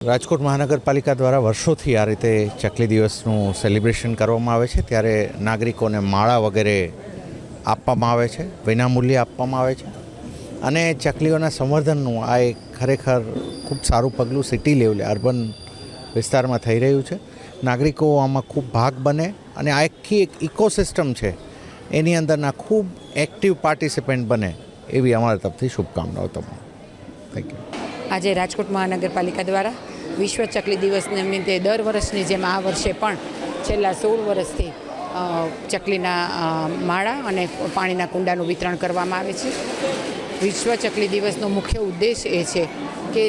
રાજકોટ મહાનગરપાલિકા દ્વારા વર્ષોથી આ રીતે ચકલી દિવસનું સેલિબ્રેશન કરવામાં આવે છે। ત્યારે નાગરિકોને માળા વગેરે આપવામાં આવે છે, વિનામૂલ્યે આપવામાં આવે છે અને ચકલીઓના સંવર્ધનનું આ એક ખરેખર ખૂબ સારું પગલું સિટી લેવલે અર્બન વિસ્તારમાં થઈ રહ્યું છે। નાગરિકો આમાં ખૂબ ભાગ બને અને આ આખી એક ઇકોસિસ્ટમ છે એની અંદરના ખૂબ એક્ટિવ પાર્ટિસિપન્ટ બને એવી અમારા તરફથી શુભકામનાઓ તમને। Thank you. આજે રાજકોટ મહાનગરપાલિકા દ્વારા વિશ્વ ચકલી દિવસ નિમિત્તે દર વર્ષની જેમ આ વર્ષે પણ છેલ્લા 16 વર્ષથી ચકલીના માળા અને પાણીના કુંડાનું વિતરણ કરવામાં આવે છે। વિશ્વ ચકલી દિવસનો મુખ્ય ઉદ્દેશ એ છે કે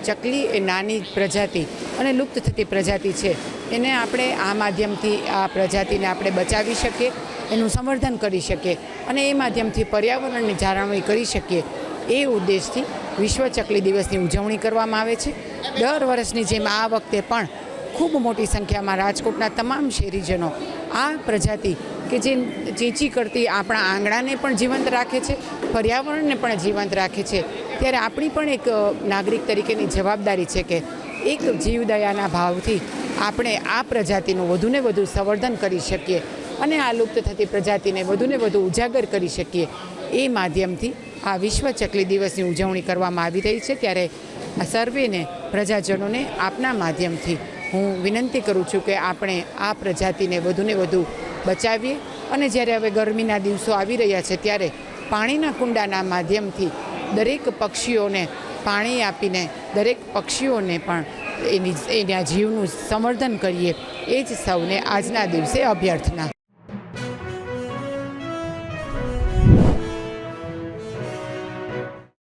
ચકલી એ નાની પ્રજાતિ અને લુપ્ત થતી પ્રજાતિ છે, એને આપણે આ માધ્યમથી આ પ્રજાતિને આપણે બચાવી શકીએ, એનું સંવર્ધન કરી શકીએ અને એ માધ્યમથી પર્યાવરણની જાળવણી કરી શકીએ એ ઉદ્દેશથી વિશ્વ ચકલી દિવસની ઉજવણી કરવામાં આવે છે। દર વર્ષની જેમ આ વખતે પણ ખૂબ મોટી સંખ્યામાં રાજકોટના તમામ શહેરીજનો આ પ્રજાતિ કે જે ચીંચી કરતી આપણા આંગણાને પણ જીવંત રાખે છે, પર્યાવરણને પણ જીવંત રાખે છે, ત્યારે આપણી પણ એક નાગરિક તરીકેની જવાબદારી છે કે એક જીવદયાના ભાવથી આપણે આ પ્રજાતિનું વધુને વધુ સંવર્ધન કરી શકીએ અને આ લુપ્ત થતી પ્રજાતિને વધુને વધુ ઉજાગર કરી શકીએ એ માધ્યમથી આ વિશ્વ ચકલી દિવસની ઉજવણી કરવામાં આવી રહી છે। ત્યારે આ સર્વેને પ્રજાજનોને આપના માધ્યમથી હું વિનંતી કરું છું કે આપણે આ પ્રજાતિને વધુને વધુ બચાવીએ અને જ્યારે હવે ગરમીના દિવસો આવી રહ્યા છે ત્યારે પાણીના કુંડાના માધ્યમથી દરેક પક્ષીઓને પાણી આપીને દરેક પક્ષીઓને પણ એના જીવનું સંવર્ધન કરીએ એ જ સૌને આજના દિવસે અભ્યર્થના।